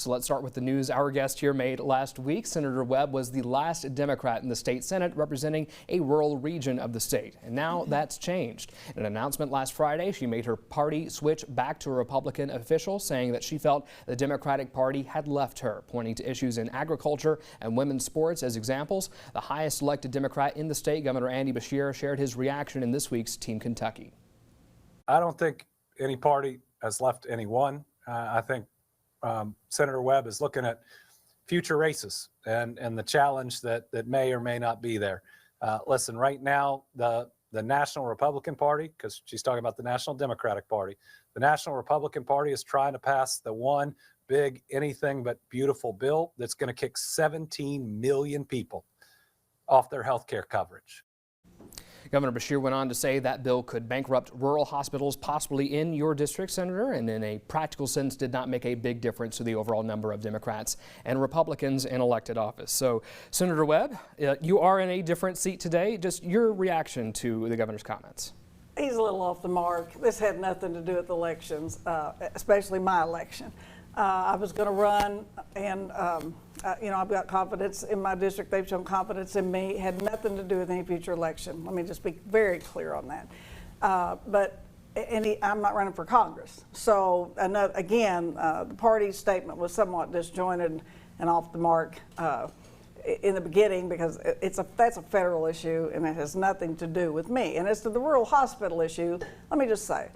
So let's start with the news our guest here made last week. Senator Webb was the last Democrat in the state Senate representing a rural region of the state. And now that's changed. In an announcement last Friday, she made her party switch back to a Republican official, saying that she felt the Democratic Party had left her, pointing to issues in agriculture and women's sports as examples. The highest elected Democrat in the state, Governor Andy Beshear, shared his reaction in this week's Team Kentucky. I don't think any party has left anyone. I think Senator Webb is looking at future races and the challenge that may or may not be there. Listen, right now, the National Republican Party, because she's talking about the National Democratic Party, the National Republican Party is trying to pass the one big anything but beautiful bill that's going to kick 17 million people off their health care coverage. Governor Beshear went on to say that bill could bankrupt rural hospitals, possibly in your district, Senator, and in a practical sense did not make a big difference to the overall number of Democrats and Republicans in elected office. So, Senator Webb, you are in a different seat today. Just your reaction to the governor's comments. He's a little off the mark. This had nothing to do with elections, especially my election. I was going to run, and I've got confidence in my district. They've shown confidence in me. It had nothing to do with any future election. Let me just be very clear on that. I'm not running for Congress. So again, the party's statement was somewhat disjointed and off the mark in the beginning, because that's a federal issue and it has nothing to do with me. And as to the rural hospital issue, let me just say,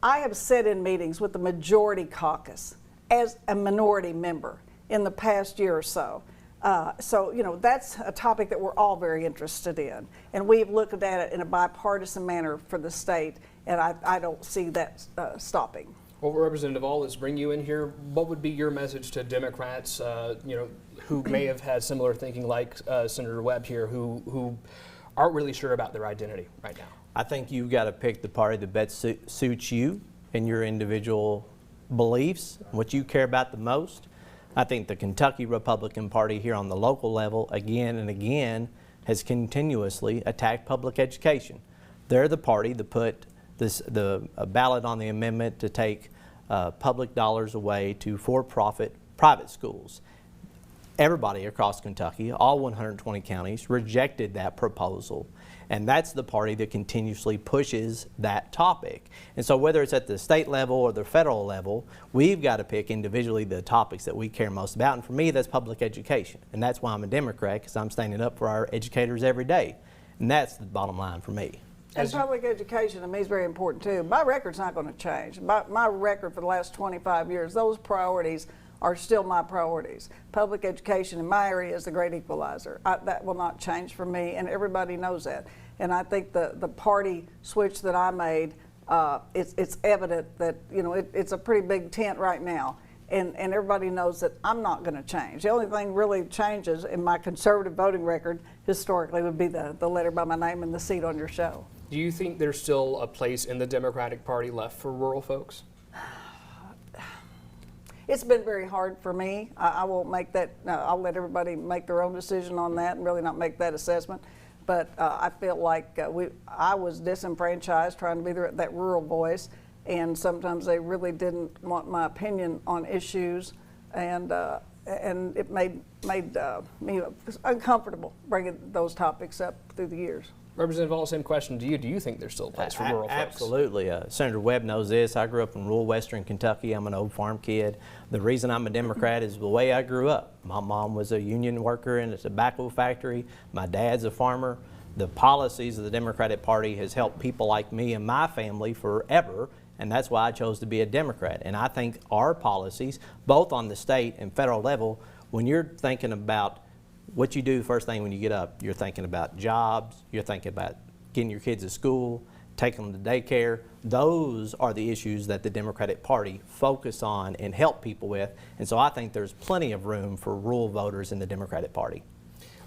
I have sat in meetings with the majority caucus as a minority member in the past year or so. So, that's a topic that we're all very interested in. And we've looked at it in a bipartisan manner for the state, and I don't see that stopping. Well, Representative Aull, let's bring you in here. What would be your message to Democrats, who may have had similar thinking like Senator Webb here, who aren't really sure about their identity right now? I think you've got to pick the party that best suits you and your individual beliefs, what you care about the most. I think the Kentucky Republican Party here on the local level, again and again, has continuously attacked public education. They're the party that put the ballot on the amendment to take public dollars away to for-profit private schools. Everybody across Kentucky, all 120 counties, rejected that proposal. And that's the party that continuously pushes that topic. And so whether it's at the state level or the federal level, we've got to pick individually the topics that we care most about. And for me, that's public education. And that's why I'm a Democrat, because I'm standing up for our educators every day. And that's the bottom line for me. And public education to me is very important too. My record's not going to change. My record for the last 25 years, those priorities are still my priorities. Public education in my area is the great equalizer. That will not change for me, and everybody knows that. And I think the party switch that I made, it's evident that it's a pretty big tent right now, and everybody knows that I'm not going to change. The only thing really changes in my conservative voting record historically would be the letter by my name and the seat on your show. Do you think there's still a place in the Democratic Party left for rural folks? It's been very hard for me. I won't make that, I'll let everybody make their own decision on that and really not make that assessment. But I feel like I was disenfranchised trying to be that rural voice, and sometimes they really didn't want my opinion on issues, and it made me uncomfortable bringing those topics up through the years. Representative Aull, same question to you. Do you think there's still a place for rural folks? Absolutely. Senator Webb knows this. I grew up in rural western Kentucky. I'm an old farm kid. The reason I'm a Democrat is the way I grew up. My mom was a union worker in a tobacco factory. My dad's a farmer. The policies of the Democratic Party has helped people like me and my family forever, and that's why I chose to be a Democrat. And I think our policies, both on the state and federal level, when you're thinking about what you do first thing when you get up, you're thinking about jobs, you're thinking about getting your kids to school, taking them to daycare. Those are the issues that the Democratic Party focus on and help people with. And so I think there's plenty of room for rural voters in the Democratic Party.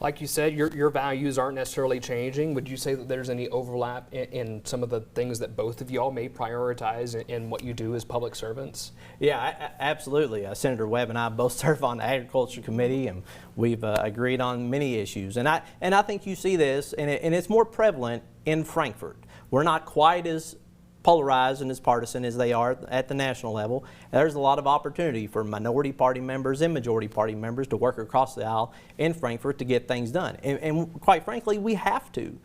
Like you said, your values aren't necessarily changing. Would you say that there's any overlap in some of the things that both of y'all may prioritize in what you do as public servants? Yeah, absolutely. Senator Webb and I both serve on the Agriculture Committee, and we've agreed on many issues. And I think you see this, and it's more prevalent in Frankfort. We're not quite as polarized and as partisan as they are at the national level, there's a lot of opportunity for minority party members and majority party members to work across the aisle in Frankfort to get things done. And quite frankly, we have to.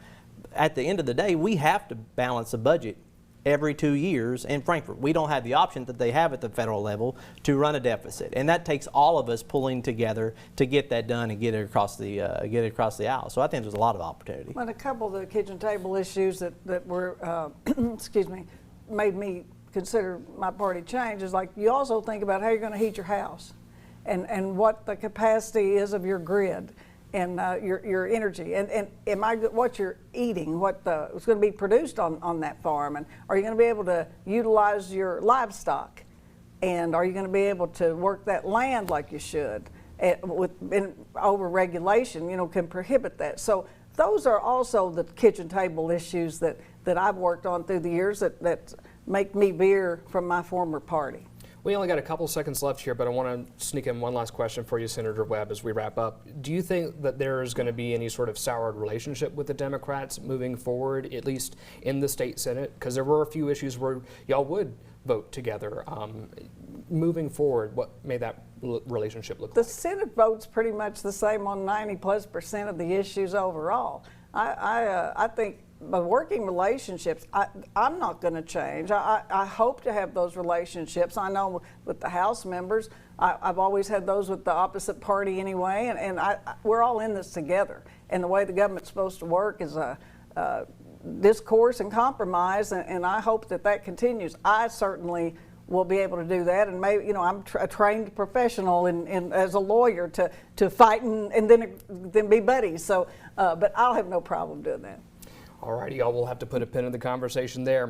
At the end of the day, we have to balance a budget every 2 years in Frankfort. We don't have the option that they have at the federal level to run a deficit, and that takes all of us pulling together to get that done and get it across the aisle. So I think there's a lot of opportunity. Well, a couple of the kitchen table issues that were, excuse me, made me consider my party change is like you also think about how you're going to heat your house, and what the capacity is of your grid. And your energy, and what you're eating, what's going to be produced on that farm, and are you going to be able to utilize your livestock, and are you going to be able to work that land like you should? Over regulation, can prohibit that. So those are also the kitchen table issues that I've worked on through the years that make me veer from my former party. We only got a couple seconds left here, but I want to sneak in one last question for you, Senator Webb, as we wrap up. Do you think that there is going to be any sort of soured relationship with the Democrats moving forward, at least in the state Senate? Because there were a few issues where y'all would vote together. Moving forward, what may that relationship look like? The Senate vote's pretty much the same on 90+% of the issues overall. I think the working relationships, I'm not going to change. I hope to have those relationships. I know with the House members, I've always had those with the opposite party anyway, and we're all in this together. And the way the government's supposed to work is discourse and compromise, and I hope that continues. I certainly will be able to do that, and maybe I'm a trained professional as a lawyer to fight and then be buddies. So, but I'll have no problem doing that. All righty, y'all will have to put a pin in the conversation there.